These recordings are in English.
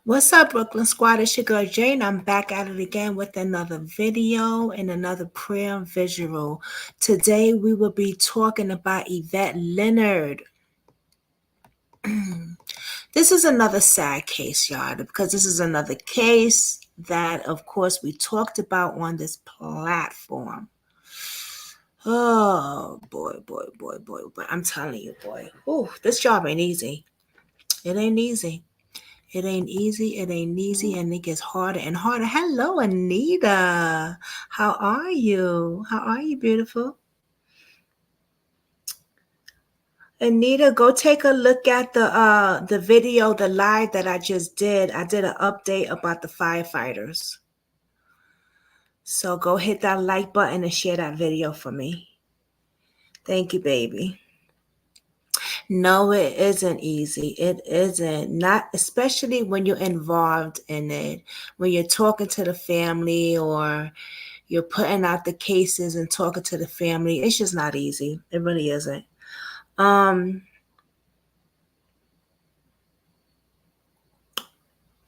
What's up, Brooklyn Squad? It's your girl Jane. I'm back at it again with another video and another prayer visual. Today we will be talking about Yvette Leonard. This is another sad case, y'all, because this is another case that, of course, we talked about on this platform. Oh, boy. I'm telling you, boy. Ooh, this job ain't easy. It ain't easy. It ain't easy, and it gets harder and harder. Hello, Anita. How are you? How are you, beautiful? Anita, go take a look at the video, the live that I just did. I did an update about the firefighters. So go hit that like button and share that video for me. Thank you, baby. No, it isn't easy. It isn't. Not especially when you're involved in it. When you're talking to the family or you're putting out the cases and talking to the family, it's just not easy. It really isn't. I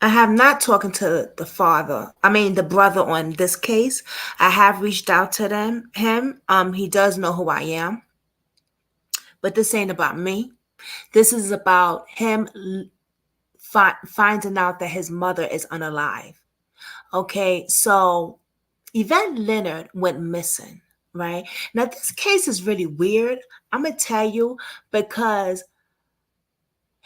have not talking to the brother on this case. I have reached out to him. He does know who I am. But this ain't about me. This is about him finding out that his mother is unalive. Okay, so Yvette Leonard went missing, right? Now, this case is really weird. I'm going to tell you because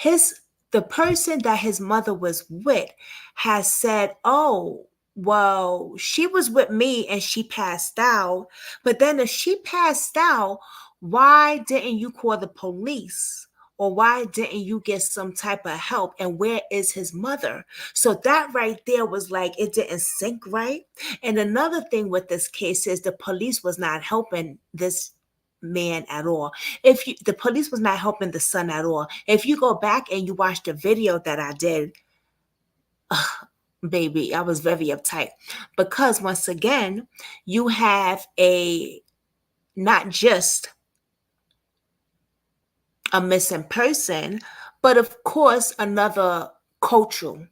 the person that his mother was with has said, oh, well, she was with me and she passed out. But then if she passed out, why didn't you call the police? Or why didn't you get some type of help? And where is his mother? So that right there was like, it didn't sync right. And another thing with this case is the police was not helping this man at all. The police was not helping the son at all. If you go back and you watch the video that I did, baby, I was very uptight because once again, you have not just a missing person, but of course another cultural.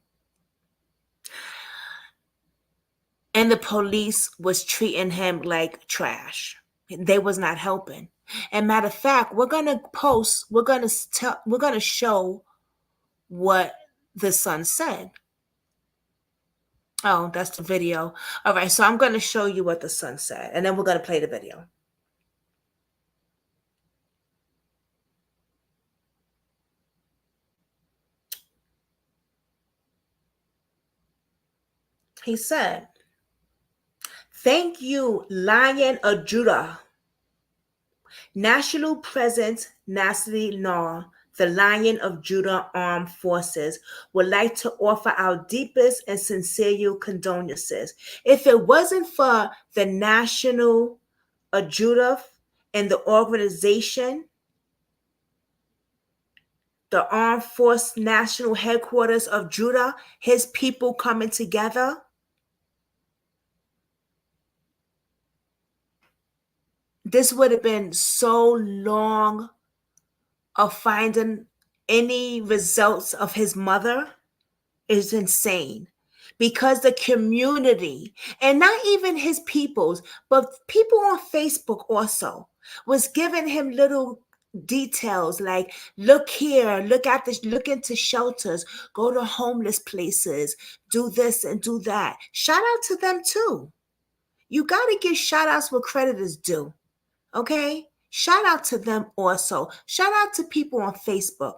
And the police was treating him like trash. They was not helping. And matter of fact, we're going to show what the son said. Oh, that's the video. All right, so I'm going to show you what the son said, and then we're going to play the video. He said, "Thank you, Lion of Judah. National President Malyk Leonard, the Lion of Judah Armed Forces, would like to offer our deepest and sincere condolences. If it wasn't for the National of Judah and the organization, the Armed Force National Headquarters of Judah, his people coming together, this would have been so long of finding any results of his mother is insane, because the community, and not even his peoples, but people on Facebook also, was giving him little details like, look here, look at this, look into shelters, go to homeless places, do this and do that. Shout out to them too. You got to give shout outs where credit is due. Okay, shout out to them also. Shout out to people on Facebook,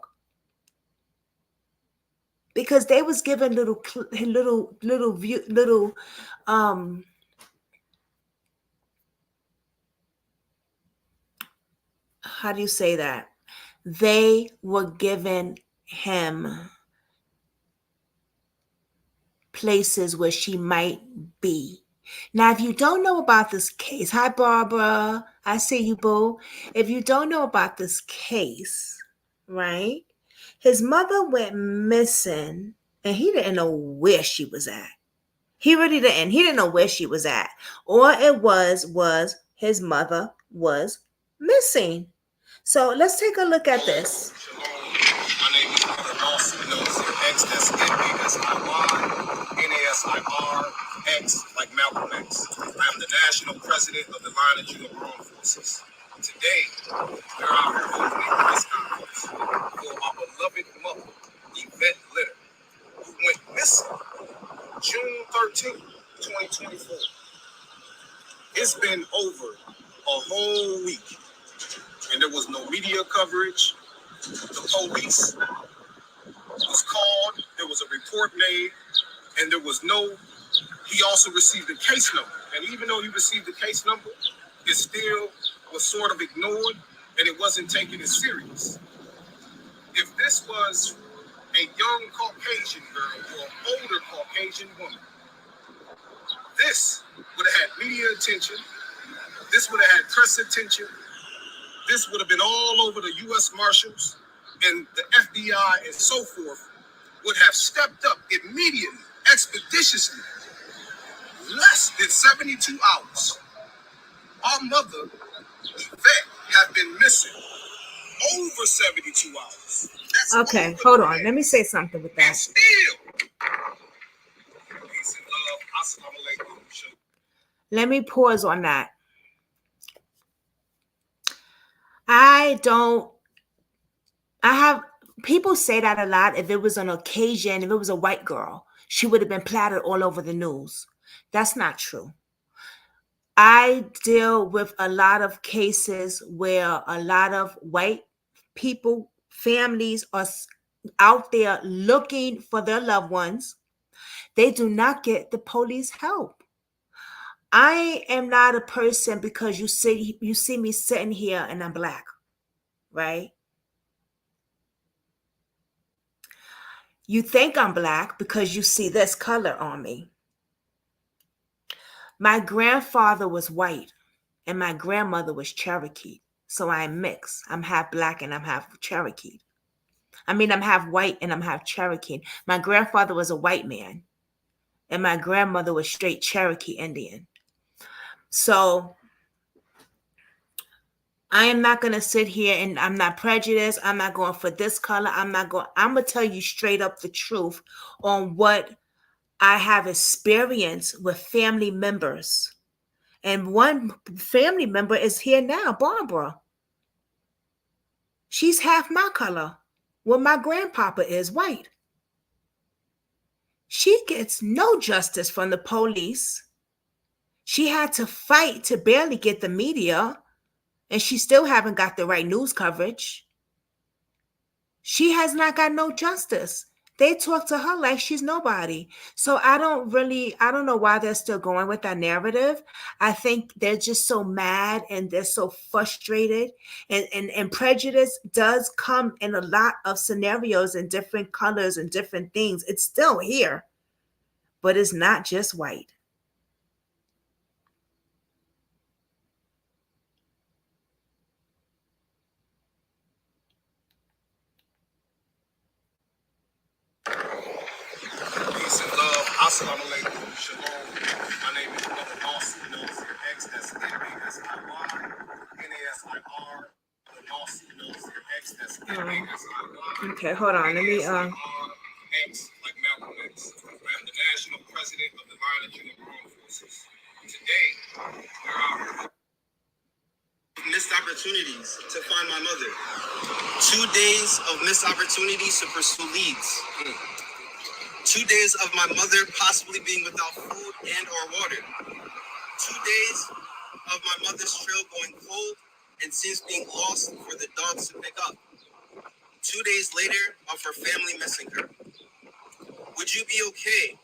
because they was given little how do you say that? They were giving him places where she might be. Now, if you don't know about this case, hi Barbara, I see you, boo. If you don't know about this case, right? His mother went missing and he didn't know where she was at. He really didn't. He didn't know where she was at. All it was his mother was missing. So let's take a look at this. My name is Brother Lawson, X, that's N-A-S-I-R-X, like Malcolm X. I am the national president of the Line of Judah Armed Forces. Today, we're out here holding a press conference for our beloved mother, Yvette Leonard, who went missing June 13th, 2024. It's been over a whole week, and there was no media coverage. The police was called, there was a report made, and there was no, he also received a case number. And even though he received the case number, it still was sort of ignored, and it wasn't taken as serious. If this was a young Caucasian girl or an older Caucasian woman, this would have had media attention, this would have had press attention, this would have been all over the U.S. Marshals, and the FBI and so forth would have stepped up immediately, expeditiously, less than 72 hours. Our mother, Yvette, has been missing over 72 hours. That's okay, hold on. Let me say something with that. And still, peace and love. Assalamu alaikum. Let me pause on that. I have people say that a lot. If it was an occasion, if it was a white girl, she would have been platted all over the news. That's not true. I deal with a lot of cases where a lot of white people, families are out there looking for their loved ones. They do not get the police help. I am not a person because you see me sitting here and I'm black, right? You think I'm black because you see this color on me. My grandfather was white and my grandmother was Cherokee. So I'm mixed. I'm half black and I'm half Cherokee. I'm half white and I'm half Cherokee. My grandfather was a white man and my grandmother was straight Cherokee Indian. So I am not going to sit here and I'm not prejudiced. I'm not going for this color. I'm going to tell you straight up the truth on what I have experienced with family members. And one family member is here now, Barbara. She's half my color. Well, my grandpapa is white. She gets no justice from the police. She had to fight to barely get the media, and she still haven't got the right news coverage. She has not got no justice. They talk to her like she's nobody. So I don't know why they're still going with that narrative. I think they're just so mad and they're so frustrated. And prejudice does come in a lot of scenarios and different colors and different things. It's still here, but it's not just white. Peace and love. Assalamu alaikum. Shalom. My name is Brother Nasir. X. That's NASIY. NASIR. Brother Nasir. X. That's NASIY. Okay, hold on. Let me X, like Malcolm X. I am the national president of the Line of Junior Armed Forces. Today, there are missed opportunities to find my mother. 2 days of missed opportunities to pursue leads. 2 days of my mother possibly being without food and or water. 2 days of my mother's trail going cold and since being lost for the dogs to pick up. 2 days later of her family missing her. Would you be okay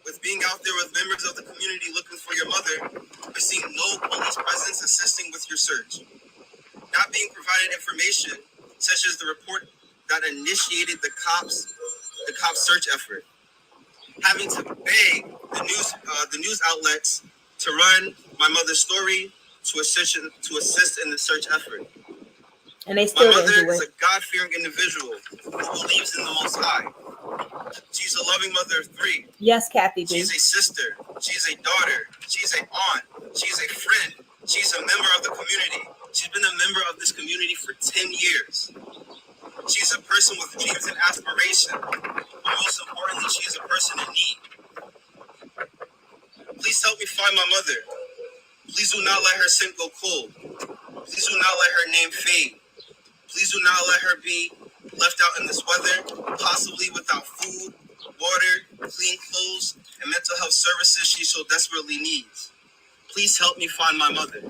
with being out there with members of the community looking for your mother, but seeing no police presence assisting with your search? Not being provided information, such as the report that initiated the cops search effort. Having to beg the news outlets to run my mother's story to assist in the search effort. and they still My mother didn't do is it. a God-fearing individual who believes in the Most High. She's a loving mother of 3. Yes, Kathy B. She's a sister. She's a daughter. She's an aunt. She's a friend. She's a member of the community. She's been a member of this community for 10 years. She's a person with dreams and aspirations. But most importantly, she is a person in need. Please help me find my mother. Please do not let her scent go cold. Please do not let her name fade. Please do not let her be left out in this weather, possibly without food, water, clean clothes, and mental health services she so desperately needs. Please help me find my mother.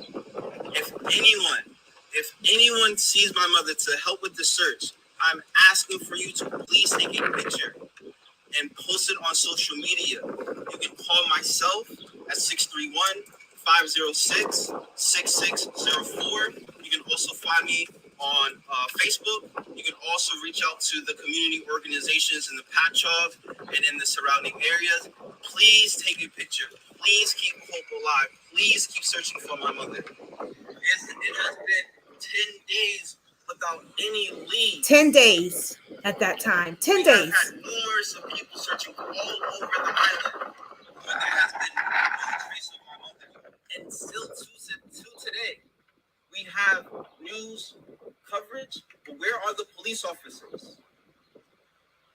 If anyone sees my mother to help with the search, I'm asking for you to please take a picture and post it on social media. You can call myself at 631-506-6604. You can also find me on Facebook. You can also reach out to the community organizations in the Patchov and in the surrounding areas. Please take a picture. Please keep hope alive. Please keep searching for my mother. It has been 10 days without any leads. 10 days at that time. 10 We days. have had numerous of people searching all over the island, but there has been no trace of my mother. And still to today, we have news coverage, but where are the police officers?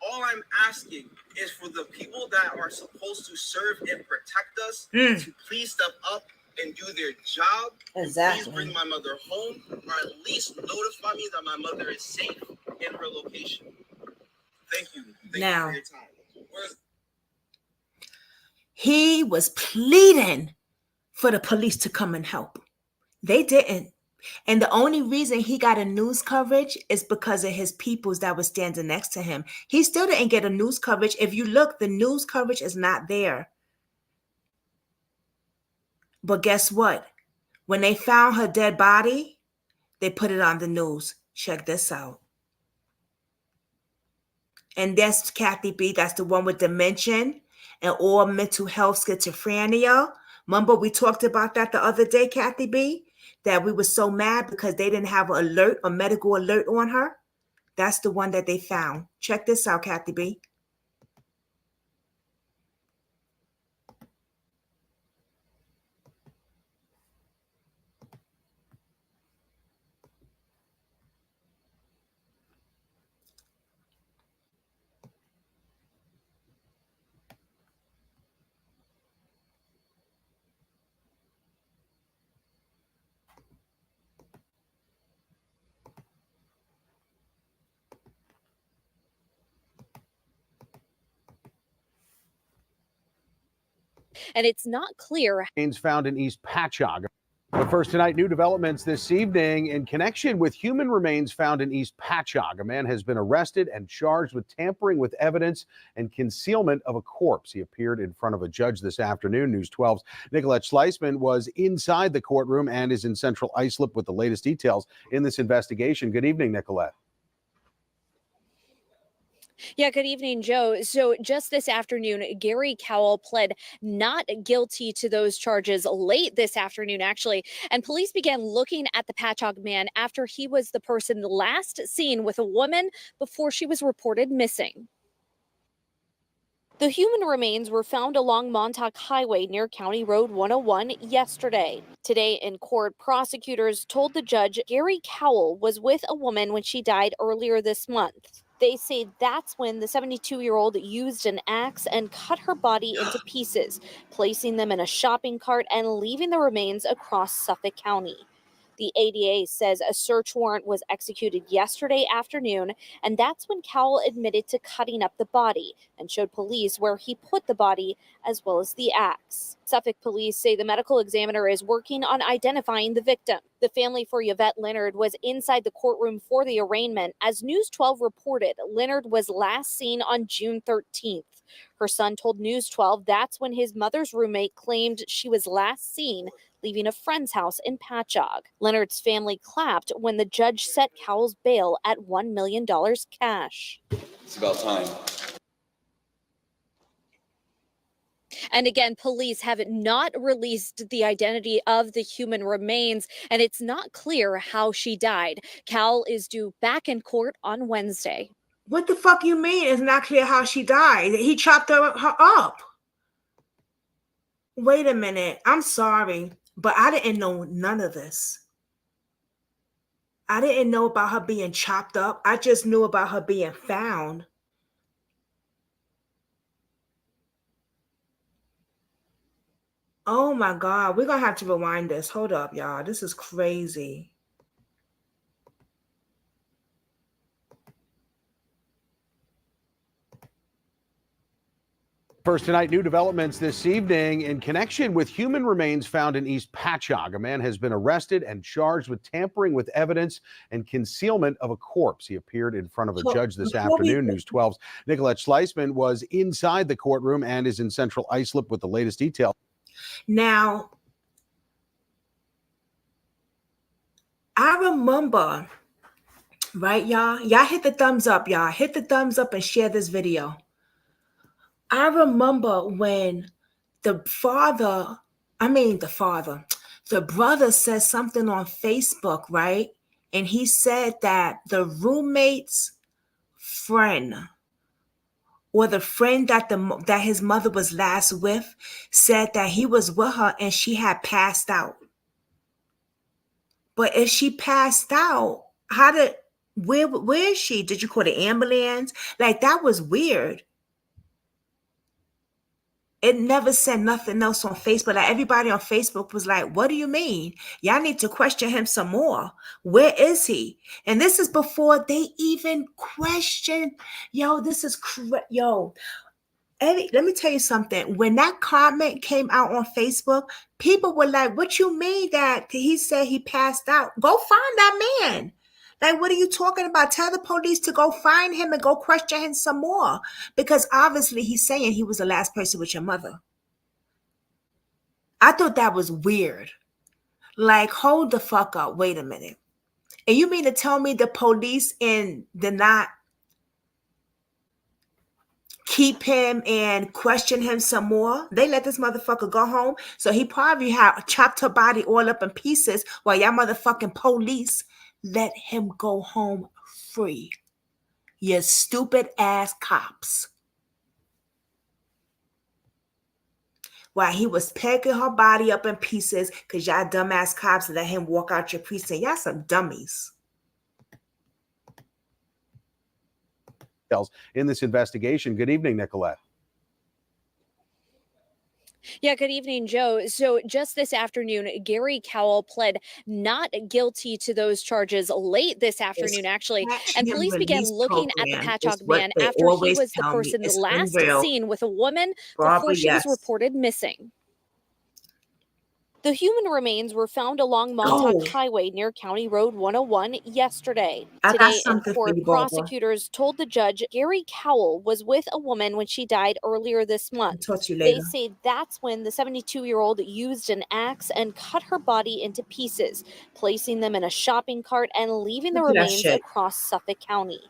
All I'm asking is for the people that are supposed to serve and protect us to please step up and do their job. Exactly. Please bring my mother home, or at least notify me that my mother is safe in her location. Thank you. Thank you Now, for your time. he was pleading for the police to come and help. They didn't. And the only reason he got a news coverage is because of his peoples that were standing next to him. He still didn't get a news coverage. If you look, the news coverage is not there. But guess what? When they found her dead body, they put it on the news. Check this out. And that's Kathy B. That's the one with dementia and or mental health schizophrenia. Remember, we talked about that the other day, Kathy B. That we were so mad because they didn't have an alert, a medical alert on her. That's the one that they found. Check this out, Kathy B. and it's not clear. Found in East Patchogue. But first tonight, new developments this evening in connection with human remains found in East Patchogue. A man has been arrested and charged with tampering with evidence and concealment of a corpse. He appeared in front of a judge this afternoon. News 12's Nicolette Schleisman was inside the courtroom and is in Central Islip with the latest details in this investigation. Good evening, Nicolette. Yeah, good evening, Joe. So just this afternoon, Garry Cowell pled not guilty to those charges late this afternoon, actually. And police began looking at the Patchogue man after he was the person last seen with a woman before she was reported missing. The human remains were found along Montauk Highway near County Road 101 yesterday. Today in court, prosecutors told the judge Garry Cowell was with a woman when she died earlier this month. They say that's when the 72-year-old used an axe and cut her body into pieces, placing them in a shopping cart and leaving the remains across Suffolk County. The ADA says a search warrant was executed yesterday afternoon, and that's when Cowell admitted to cutting up the body and showed police where he put the body as well as the axe. Suffolk police say the medical examiner is working on identifying the victim. The family for Yvette Leonard was inside the courtroom for the arraignment. As News 12 reported, Leonard was last seen on June 13th. Her son told News 12 that's when his mother's roommate claimed she was last seen leaving a friend's house in Patchogue. Leonard's family clapped when the judge set Cowell's bail at $1 million cash. It's about time. And again, police have not released the identity of the human remains, and it's not clear how she died. Cowell is due back in court on Wednesday. What the fuck you mean it's not clear how she died? He chopped her up. Wait a minute. I'm sorry, but I didn't know none of this. I didn't know about her being chopped up. I just knew about her being found. Oh my God. We're going to have to rewind this. Hold up, y'all. This is crazy. First tonight, new developments this evening in connection with human remains found in East Patchogue. A man has been arrested and charged with tampering with evidence and concealment of a corpse. He appeared in front of a judge this afternoon. News 12's Nicolette Schleisman was inside the courtroom and is in Central Islip with the latest detail. Now, I remember, right, y'all? Y'all hit the thumbs up, y'all. Hit the thumbs up and share this video. I remember when the brother said something on Facebook, right? And he said that the roommate's friend, or the friend that his mother was last with, said that he was with her and she had passed out. But if she passed out, where is she? Did you call the ambulance? Like, that was weird. It never said nothing else on Facebook. Like, everybody on Facebook was like, what do you mean? Y'all need to question him some more. Where is he? And this is before they even question. Yo, this is yo. Eddie, let me tell you something. When that comment came out on Facebook, people were like, what you mean that he said he passed out? Go find that man. Like, what are you talking about? Tell the police to go find him and go question him some more. Because obviously he's saying he was the last person with your mother. I thought that was weird. Like, hold the fuck up. Wait a minute. And you mean to tell me the police did not keep him and question him some more? They let this motherfucker go home. So he probably had chopped her body all up in pieces while y'all motherfucking police let him go home free. You stupid ass cops. While he was pecking her body up in pieces because y'all dumbass cops let him walk out your precinct. Y'all some dummies. In this investigation. Good evening, Nicolette. Yeah, good evening, Joe. So just this afternoon, Garry Cowell pled not guilty to those charges late this afternoon, actually. And police began looking at the Patchogue man after he was the person last seen with a woman before she was reported missing. The human remains were found along Montauk Oh, Highway near County Road 101 yesterday. I got Today in something for court, you, Barbara. prosecutors told the judge Garry Cowell was with a woman when she died earlier this I'll month. talk to you They later. say that's when the 72-year-old used an axe and cut her body into pieces, placing them in a shopping cart and leaving the Look at that remains shit. across Suffolk County.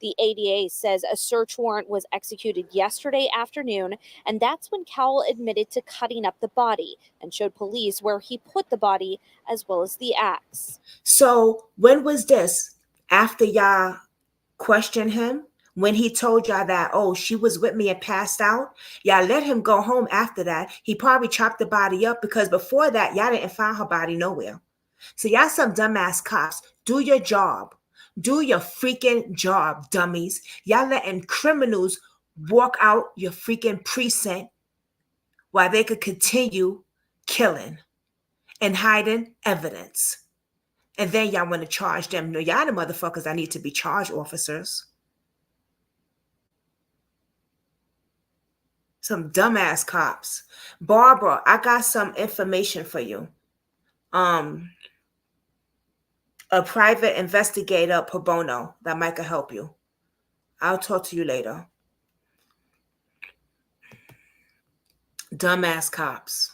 The ADA says a search warrant was executed yesterday afternoon, and that's when Cowell admitted to cutting up the body and showed police where he put the body as well as the axe. So when was this? After y'all questioned him? When he told y'all that, oh, she was with me and passed out? Y'all let him go home after that. He probably chopped the body up because before that, y'all didn't find her body nowhere. So y'all some dumbass cops. Do your job. Do your freaking job, dummies. Y'all letting criminals walk out your freaking precinct while they could continue killing and hiding evidence. And then y'all want to charge them. No, y'all the motherfuckers that need to be charged, officers. Some dumbass cops. Barbara, I got some information for you. A private investigator pro bono that might could help you. I'll talk to you later. Dumbass cops.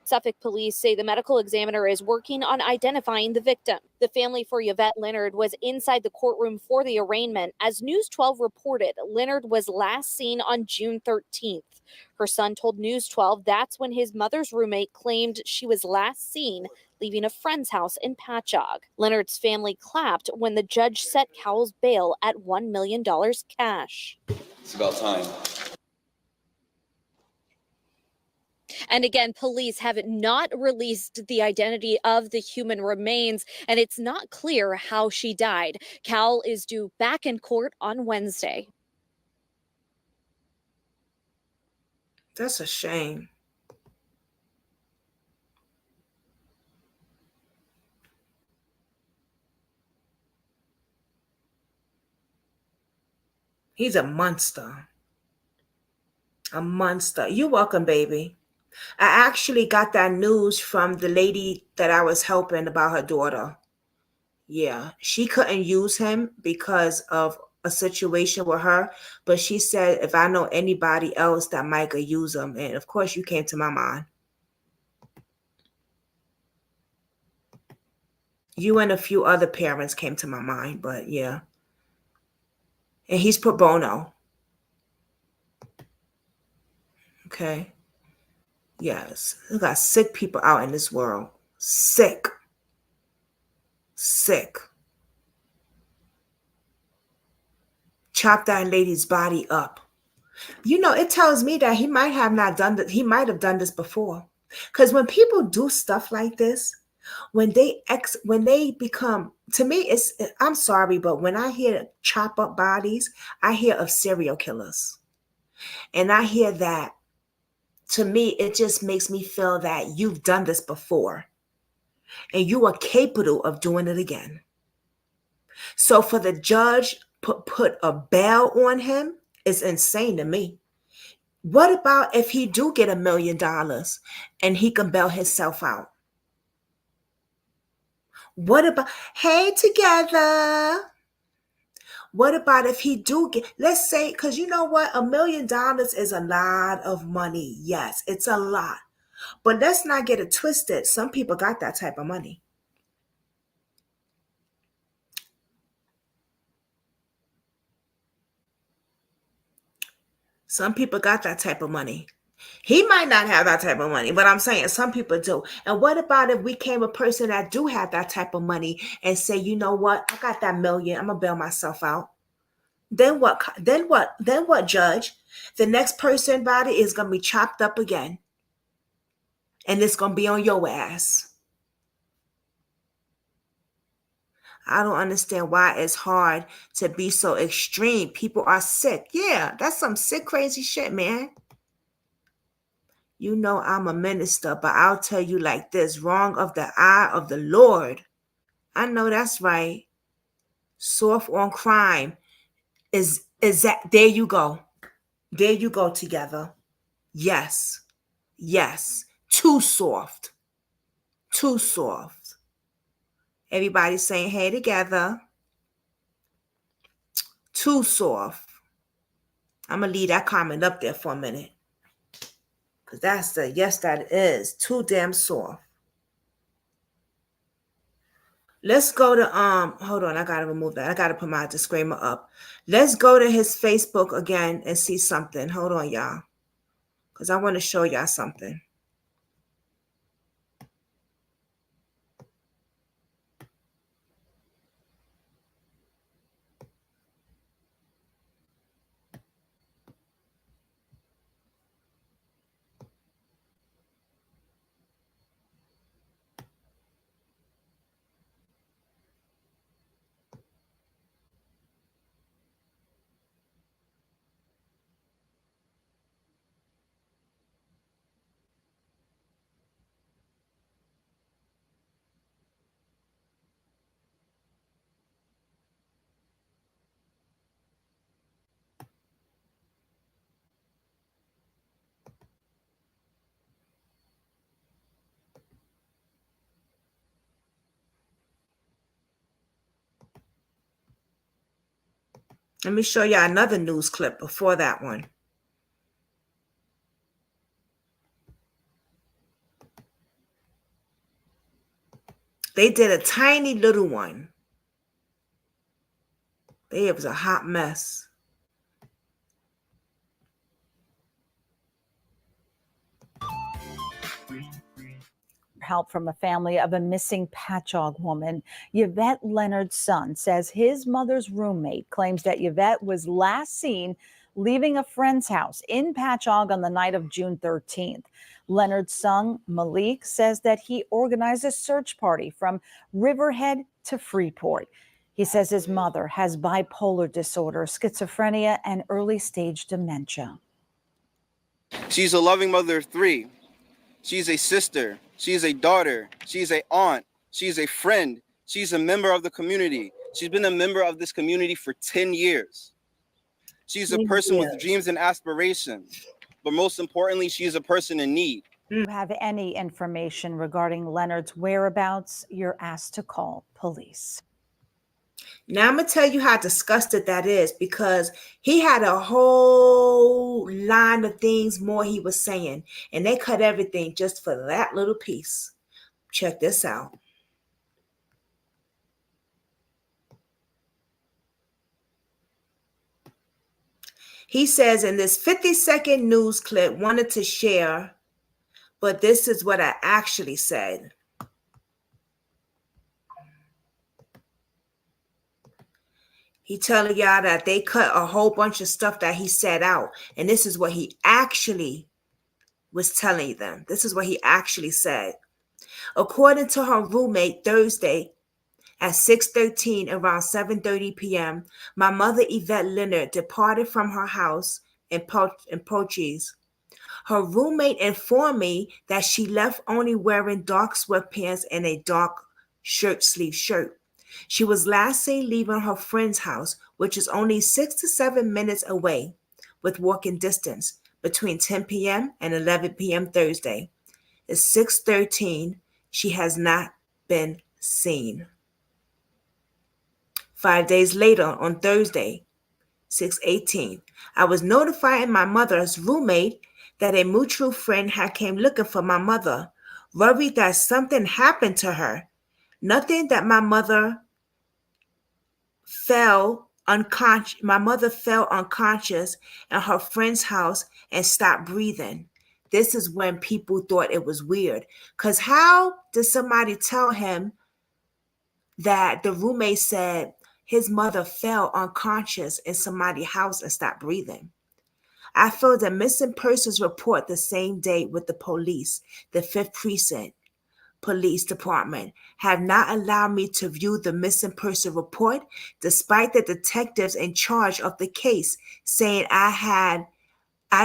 Suffolk police say the medical examiner is working on identifying the victim. The family for Yvette Leonard was inside the courtroom for the arraignment. As News 12 reported, Leonard was last seen on June 13th. Her son told News 12 that's when his mother's roommate claimed she was last seen leaving a friend's house in Patchogue. Leonard's family clapped when the judge set Cowell's bail at $1 million cash. It's about time. And again, police have not released the identity of the human remains, and it's not clear how she died. Cowell is due back in court on Wednesday. That's a shame. He's a monster. A monster. You're welcome, baby. I actually got that news from the lady that I was helping about her daughter. Yeah, she couldn't use him because of a situation with her, but she said if I know anybody else that might could use him, and of course you came to my mind. You and a few other parents came to my mind, but yeah. And he's pro bono. Okay. Yes. We got sick people out in this world. Sick. Sick. Chop that lady's body up. You know, it tells me that he might have not done that. He might have done this before. Because when people do stuff like this, when they become, to me, I'm sorry, but when I hear chop up bodies, I hear of serial killers. And I hear that, to me, it just makes me feel that you've done this before and you are capable of doing it again. So for the judge put a bail on him is insane to me. What about if he do get $1 million and he can bail himself out? What about, hey, together? What about if he do get, let's say, because you know what? $1 million is a lot of money. Yes, it's a lot. But let's not get it twisted. Some people got that type of money. Some people got that type of money. He might not have that type of money, but I'm saying some people do. And what about if we came a person that do have that type of money and say, you know what? I got that $1 million. I'm going to bail myself out. Then what? Then what? Then what, judge? The next person body is going to be chopped up again. And it's going to be on your ass. I don't understand why it's hard to be so extreme. People are sick. Yeah, that's some sick, crazy shit, man. You know I'm a minister, but I'll tell you like this. Wrong of the eye of the Lord. I know that's right. Soft on crime. Is that, there you go. There you go together. Yes. Yes. Too soft. Too soft. Everybody saying hey together. Too soft. I'm going to leave that comment up there for a minute. Because that's the, yes, that is. Too damn soft. Let's go to, hold on, I got to remove that. I got to put my disclaimer up. Let's go to his Facebook again and see something. Hold on, y'all. Because I want to show y'all something. Let me show y'all another news clip before that one. They did a tiny little one. It was a hot mess. Help from a family of a missing Patchogue woman. Yvette Leonard's son says his mother's roommate claims that Yvette was last seen leaving a friend's house in Patchogue on the night of June 13th. Leonard's son, Malyk, says that he organized a search party from Riverhead to Freeport. He says his mother has bipolar disorder, schizophrenia, and early stage dementia. She's a loving mother of three. She's a sister. She's a daughter. She's an aunt. She's a friend. She's a member of the community. She's been a member of this community for 10 years. She's a person with dreams and aspirations. But most importantly, she's a person in need. If you have any information regarding Leonard's whereabouts, you're asked to call police. Now I'm going to tell you how disgusted that is, because he had a whole line of things more he was saying, and they cut everything just for that little piece. Check this out. He says in this 50-second news clip, wanted to share, but this is what I actually said. He telling y'all that they cut a whole bunch of stuff that he said out. And this is what he actually was telling them. This is what he actually said. According to her roommate, Thursday at 6:13, around 7:30 p.m., my mother, Yvette Leonard, departed from her house in Portuguese. Her roommate informed me that she left only wearing dark sweatpants and a dark sleeve shirt. She was last seen leaving her friend's house, which is only 6 to 7 minutes away, with walking distance, between 10 p.m. and 11 p.m. Thursday. It's 6:13. She has not been seen. 5 days later, on Thursday, 6:18, I was notifying my mother's roommate that a mutual friend had came looking for my mother, worried that something happened to her. Nothing, that my mother fell unconscious. My mother fell unconscious in her friend's house and stopped breathing. This is when people thought it was weird. Because how did somebody tell him that the roommate said his mother fell unconscious in somebody's house and stopped breathing? I filled a missing persons report the same day with the police. The 5th Precinct Police Department have not allowed me to view the missing person report, despite the detectives in charge of the case saying I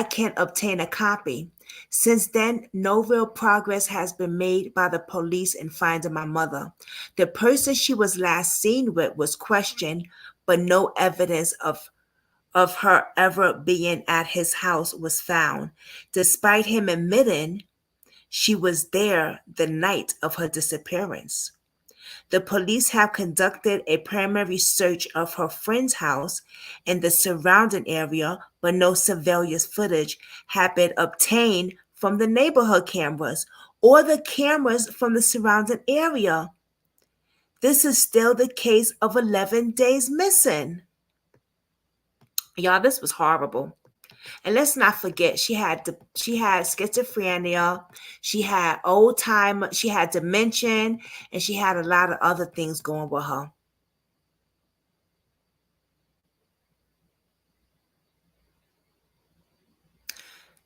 can obtain a copy. Since then, no real progress has been made by the police in finding my mother. The person she was last seen with was questioned, but no evidence of her ever being at his house was found, despite him admitting She was there the night of her disappearance. The police have conducted a primary search of her friend's house and the surrounding area, but no surveillance footage had been obtained from the neighborhood cameras or the cameras from the surrounding area. This is still the case of 11 days missing. Y'all, this was horrible. And let's not forget, she had schizophrenia, she had she had dementia, and she had a lot of other things going with her.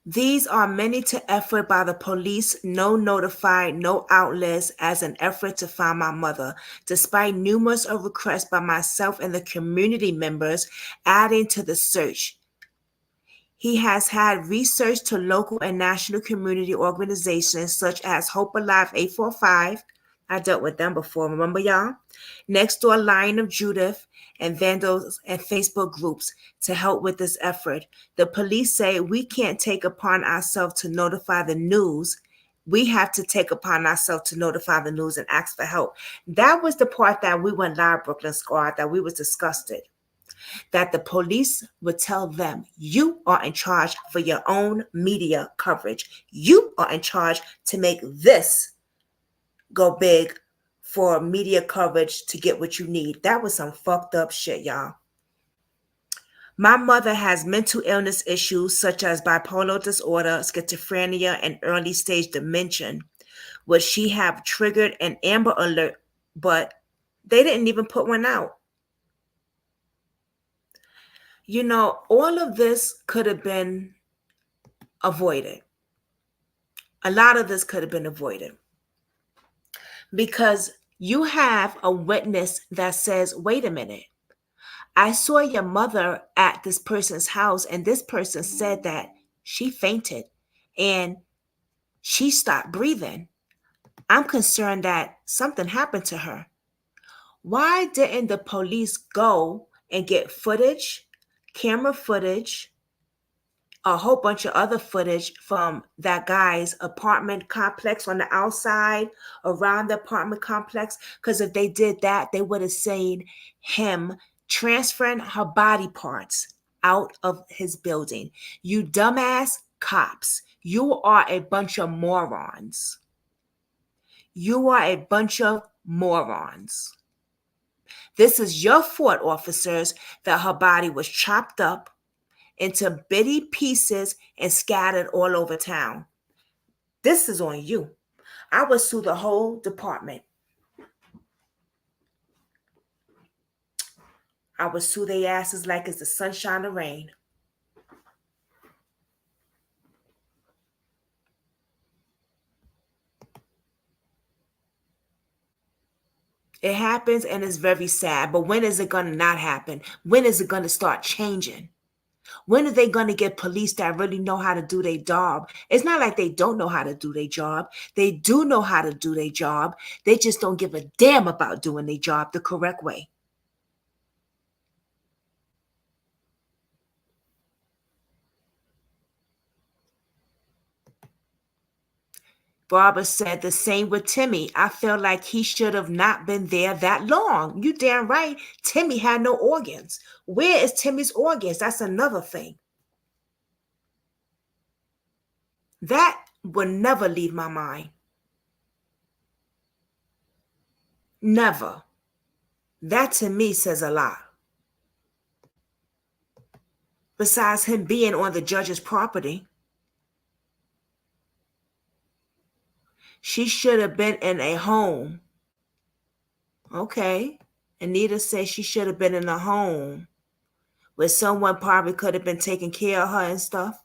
These are many to effort by the police, no notified, no outlets, as an effort to find my mother, despite numerous requests by myself and the community members adding to the search. He has had research to local and national community organizations such as Hope Alive 845. I dealt with them before, remember y'all? Next Door Lion of Judith and Vandals and Facebook groups to help with this effort. The police say we can't take upon ourselves to notify the news. We have to take upon ourselves to notify the news and ask for help. That was the part that we went live, Brooklyn Squad, that we was disgusted. That the police would tell them, you are in charge for your own media coverage. You are in charge to make this go big for media coverage to get what you need. That was some fucked up shit, y'all. My mother has mental illness issues such as bipolar disorder, schizophrenia, and early stage dementia, which she have triggered an Amber Alert, but they didn't even put one out. You know, all of this could have been avoided. A lot of this could have been avoided. Because you have a witness that says, wait a minute, I saw your mother at this person's house and this person said that she fainted and she stopped breathing. I'm concerned that something happened to her. Why didn't the police go and get footage, camera footage, a whole bunch of other footage from that guy's apartment complex on the outside around the apartment complex? Because if they did that, they would have seen him transferring her body parts out of his building. You dumbass cops, you are a bunch of morons. You are a bunch of morons. This is your fault, officers, that her body was chopped up into bitty pieces and scattered all over town. This is on you. I would sue the whole department. I would sue their asses like it's the sunshine or rain. It happens and it's very sad, but when is it going to not happen? When is it going to start changing? When are they going to get police that really know how to do their job? It's not like they don't know how to do their job. They do know how to do their job. They just don't give a damn about doing their job the correct way. Barbara said the same with Timmy. I feel like he should have not been there that long. You damn right. Timmy had no organs. Where is Timmy's organs? That's another thing. That will never leave my mind. Never. That to me says a lot. Besides him being on the judge's property, she should have been in a home. Okay. Anita says she should have been in a home where someone probably could have been taking care of her and stuff.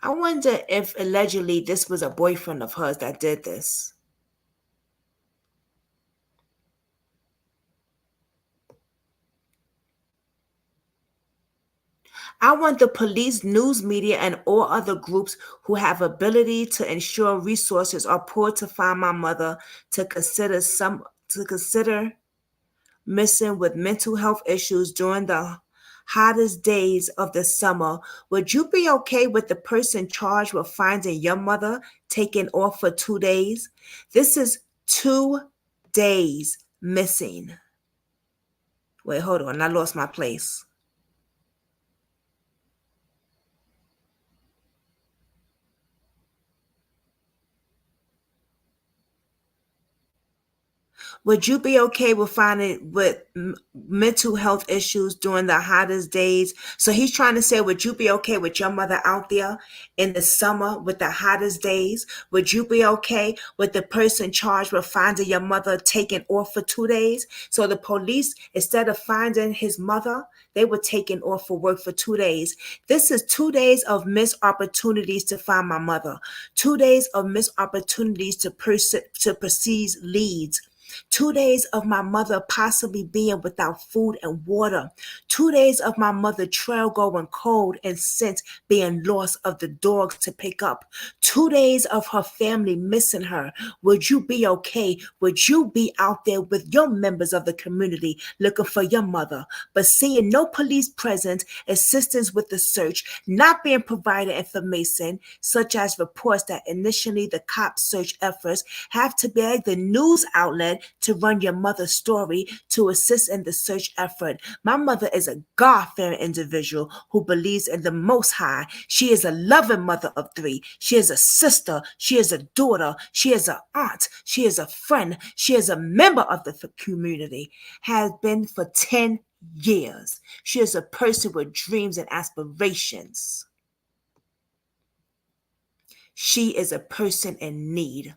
I wonder if allegedly this was a boyfriend of hers that did this. I want the police, news media, and all other groups who have ability to ensure resources are poured to find my mother to consider missing with mental health issues during the hottest days of the summer, would you be okay with the person charged with finding your mother taken off for 2 days? This is 2 days missing. Wait, hold on. I lost my place. Would you be okay with finding with mental health issues during the hottest days? So he's trying to say, would you be okay with your mother out there in the summer with the hottest days? Would you be okay with the person charged with finding your mother taken off for 2 days? So the police, instead of finding his mother, they were taken off for work for 2 days. This is 2 days of missed opportunities to find my mother. 2 days of missed opportunities to proceed leads. 2 days of my mother possibly being without food and water. 2 days of my mother trail going cold and scent being lost of the dogs to pick up. 2 days of her family missing her. Would you be okay? Would you be out there with your members of the community looking for your mother, but seeing no police presence, assistance with the search, not being provided information, such as reports that initially the cops' search efforts have to beg the news outlet to run your mother's story to assist in the search effort? My mother is a God-fearing individual who believes in the Most High. She is a loving mother of 3. She is a sister. She is a daughter. She is an aunt. She is a friend. She is a member of the community. Has been for 10 years. She is a person with dreams and aspirations. She is a person in need.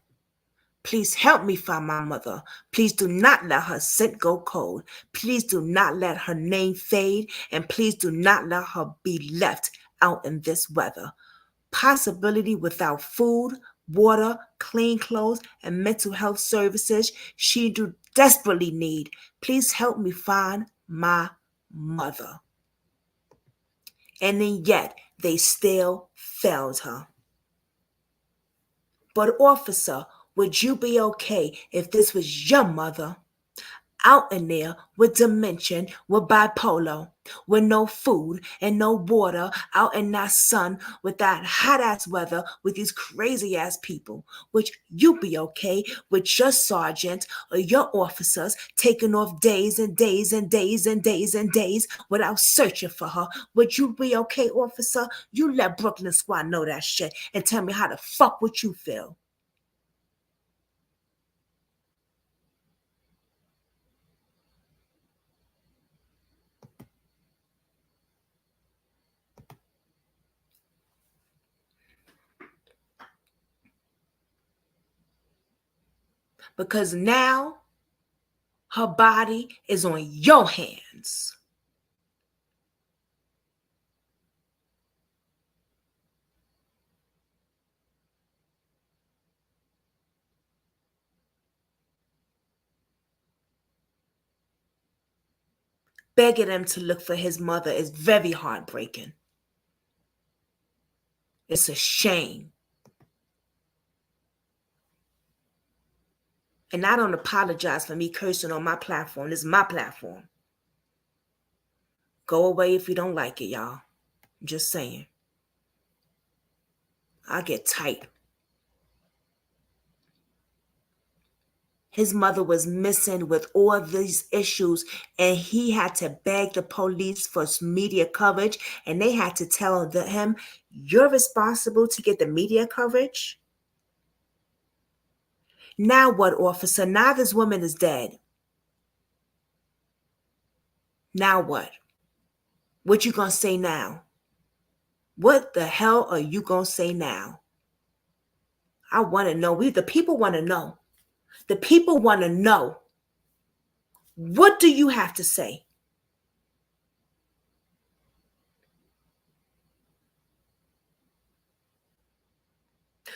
Please help me find my mother. Please do not let her scent go cold. Please do not let her name fade. And please do not let her be left out in this weather. Possibility without food, water, clean clothes, and mental health services she do desperately need. Please help me find my mother. And then yet they still failed her. But officer, would you be okay if this was your mother out in there with dementia, with bipolar, with no food and no water, out in that sun with that hot ass weather with these crazy ass people? Would you be okay with your sergeant or your officers taking off days and days and days and days and days without searching for her? Would you be okay, officer? You let Brooklyn Squad know that shit and tell me how the fuck would you feel? Because now her body is on your hands. Begging him to look for his mother is very heartbreaking. It's a shame. And I don't apologize for me cursing on my platform. This is my platform. Go away if you don't like it, y'all. I'm just saying. I get tight. His mother was missing with all these issues, and he had to beg the police for media coverage, and they had to tell him, you're responsible to get the media coverage? Now what, officer? Now this woman is dead. Now what? What you gonna say now? What the hell are you gonna say now? I want to know. The people want to know. The people want to know. What do you have to say?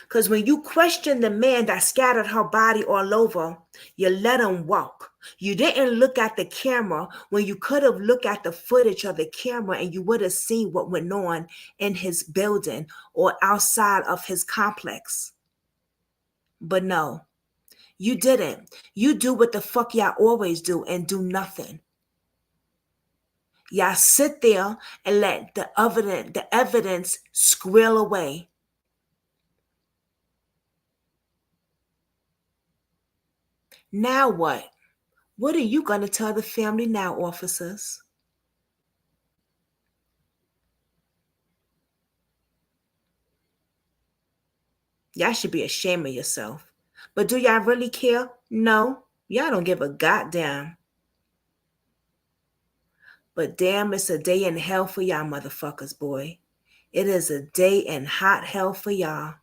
Because when you question the man that scattered her body all over, you let him walk. You didn't look at the camera when you could have looked at the footage of the camera and you would have seen what went on in his building or outside of his complex. But no, you didn't. You do what the fuck y'all always do and do nothing. Y'all sit there and let the evidence squirrel away. Now what? What are you going to tell the family now, officers? Y'all should be ashamed of yourself. But do y'all really care? No. Y'all don't give a goddamn. But damn, it's a day in hell for y'all motherfuckers, boy. It is a day in hot hell for y'all.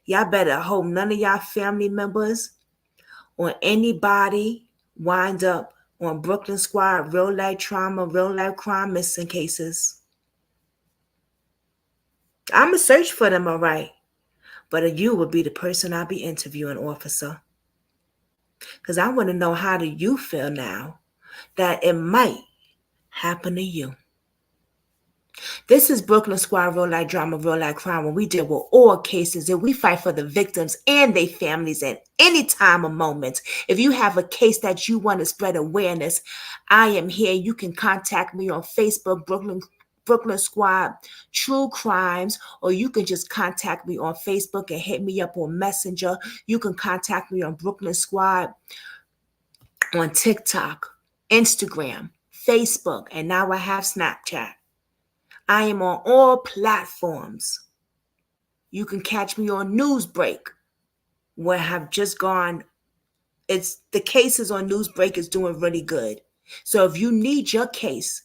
Y'all better hope none of y'all family members or anybody wind up on Brooklyn Squad real life trauma, real life crime missing cases. I'ma search for them, all right. But you would be the person I'll be interviewing, officer. Because I want to know, how do you feel now that it might happen to you? This is Brooklyn Squad Real Life Drama, Real Life Crime, when we deal with all cases and we fight for the victims and their families at any time or moment. If you have a case that you want to spread awareness, I am here. You can contact me on Facebook, Brooklyn Squad True Crimes, or you can just contact me on Facebook and hit me up on Messenger. You can contact me on Brooklyn Squad on TikTok, Instagram, Facebook, and now I have Snapchat. I am on all platforms. You can catch me on Newsbreak, where I have just gone. It's the cases on Newsbreak is doing really good. So if you need your case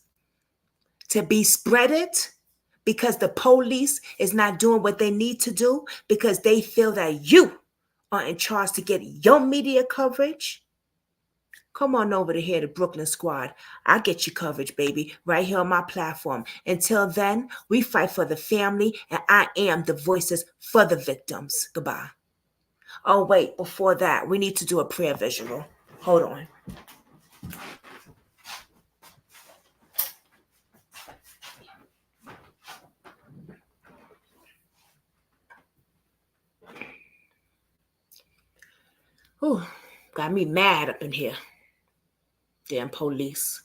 to be spreaded because the police is not doing what they need to do, because they feel that you are in charge to get your media coverage, come on over to here to Brooklyn Squad. I'll get you coverage, baby, right here on my platform. Until then, we fight for the family, and I am the voices for the victims. Goodbye. Oh, wait, before that, we need to do a prayer visual. Hold on. Whew, got me mad up in here. Damn police.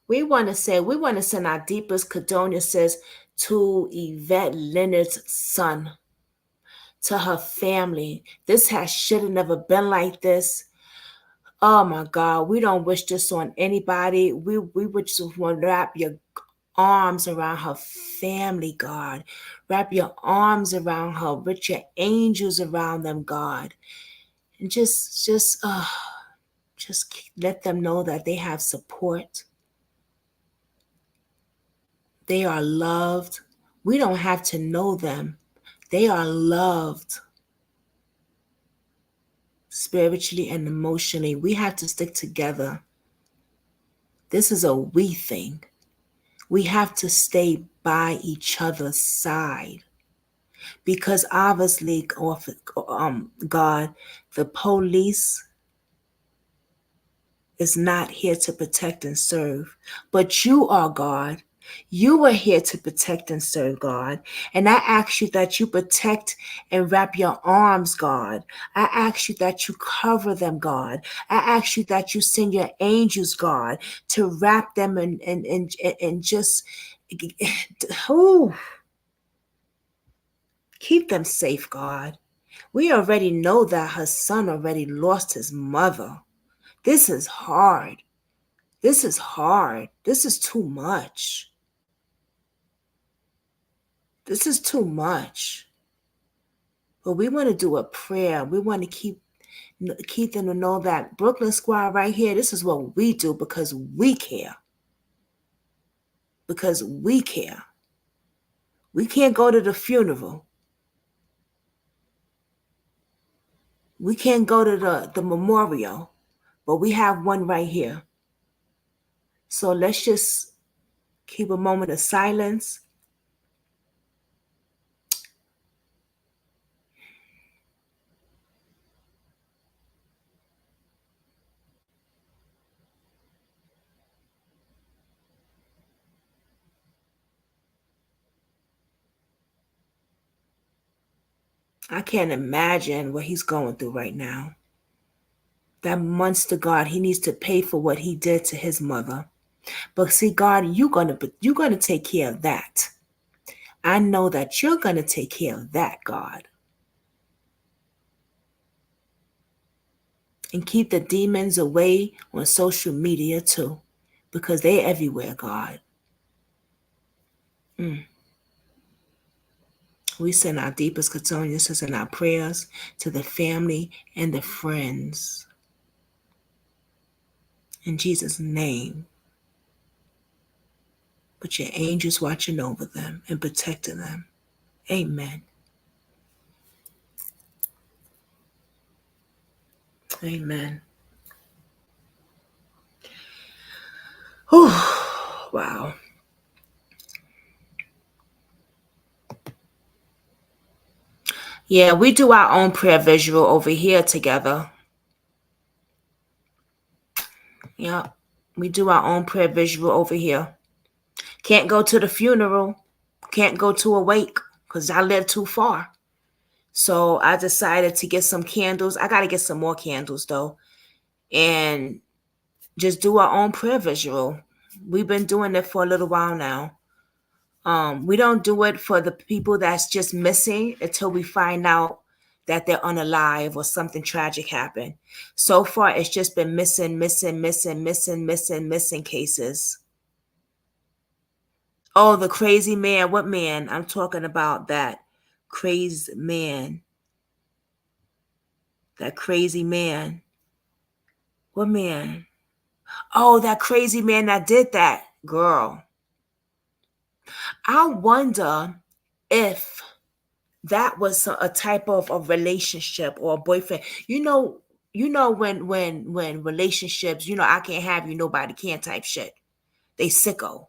We want to send our deepest condolences to Yvette Leonard's son, to her family. This should have never been like this. Oh my God, we don't wish this on anybody. We would just want to wrap your arms around her family, God. Wrap your arms around her, with your angels around them, God. And just let them know that they have support. They are loved. We don't have to know them. They are loved spiritually and emotionally. We have to stick together. This is a we thing. We have to stay by each other's side, because obviously, God, the police is not here to protect and serve, but you are, God. You are here to protect and serve, God. And I ask you that you protect and wrap your arms, God. I ask you that you cover them, God. I ask you that you send your angels, God, to wrap them and just keep them safe, God. We already know that her son already lost his mother. This is hard. This is hard. This is too much. This is too much. But we want to do a prayer. We want to keep them to know that Brooklyn Squad right here, this is what we do because we care. Because we care. We can't go to the funeral. We can't go to the memorial, but we have one right here. So let's just keep a moment of silence. I can't imagine what he's going through right now. That monster God, he needs to pay for what he did to his mother. But see, God, you're gonna take care of that. I know that you're gonna take care of that, God. And keep the demons away on social media too, because they're everywhere, God. We send our deepest condolences and our prayers to the family and the friends. In Jesus' name. Put your angels watching over them and protecting them. Amen. Amen. Whew. Wow. Yeah, we do our own prayer visual over here together. Yeah, we do our own prayer visual over here. Can't go to the funeral. Can't go to a wake because I live too far. So I decided to get some candles. I got to get some more candles though. And just do our own prayer visual. We've been doing it for a little while now. We don't do it for the people that's just missing until we find out that they're unalive or something tragic happened. So far, it's just been missing cases. Oh, the crazy man. What man? I'm talking about that crazy man. That crazy man. What man? Oh, that crazy man that did that. Girl. I wonder if that was a type of a relationship or a boyfriend. When relationships, I can't have you, nobody can type shit. They sicko.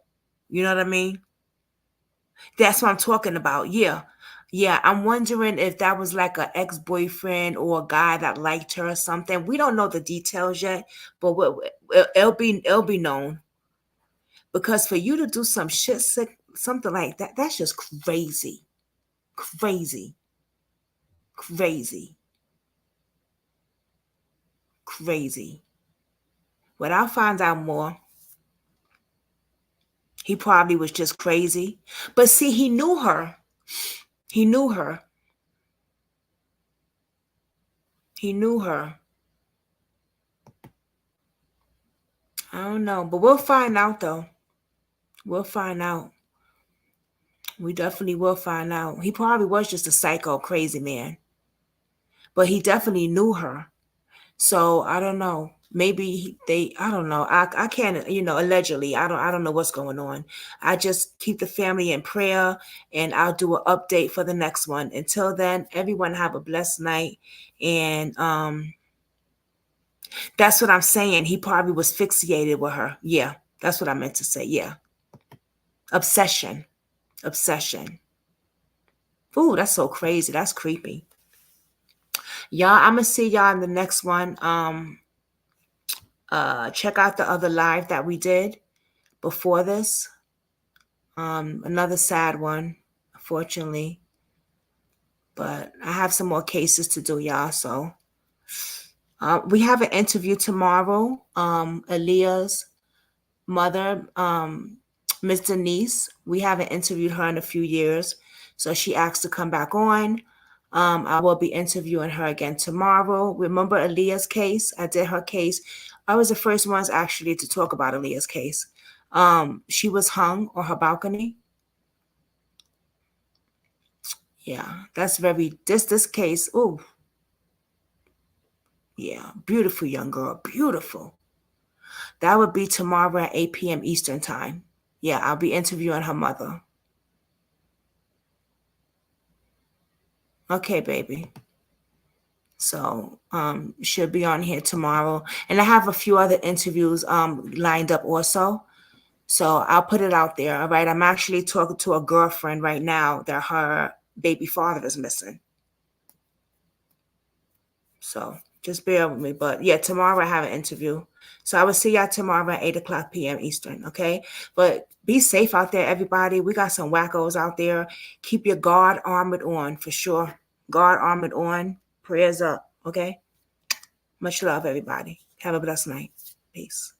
You know what I mean? That's what I'm talking about. Yeah. Yeah, I'm wondering if that was like an ex-boyfriend or a guy that liked her or something. We don't know the details yet, but it'll be known. Because for you to do some shit sick, something like that, that's just crazy. Crazy. Crazy. Crazy. When I find out more, he probably was just crazy. But see, he knew her. He knew her. He knew her. I don't know, but we'll find out though. We'll find out. We definitely will find out. He probably was just a psycho crazy man. But he definitely knew her. So I don't know. Maybe I don't know. I can't, allegedly. I don't know what's going on. I just keep the family in prayer and I'll do an update for the next one. Until then, everyone have a blessed night. And that's what I'm saying. He probably was fixated with her. Yeah, that's what I meant to say. Yeah. Obsession. Ooh, that's so crazy. That's creepy. Y'all, I'm gonna see y'all in the next one. Check out the other live that we did before this. Another sad one, unfortunately. But I have some more cases to do, y'all. So we have an interview tomorrow. Aaliyah's mother, Miss Denise, we haven't interviewed her in a few years. So she asked to come back on. I will be interviewing her again tomorrow. Remember Aaliyah's case? I did her case. I was the first ones actually to talk about Aaliyah's case. She was hung on her balcony. Yeah, that's this case. Oh, yeah, beautiful young girl, beautiful. That would be tomorrow at 8 p.m. Eastern time. Yeah, I'll be interviewing her mother. Okay, baby. So she'll be on here tomorrow. And I have a few other interviews lined up also. So I'll put it out there. All right. I'm actually talking to a girlfriend right now that her baby father is missing. So just bear with me. But yeah, tomorrow I have an interview. So I will see y'all tomorrow at 8 o'clock p.m. Eastern. Okay. But be safe out there, everybody. We got some wackos out there. Keep your guard armored on for sure. Guard armored on. Prayers up. Okay. Much love, everybody. Have a blessed night. Peace.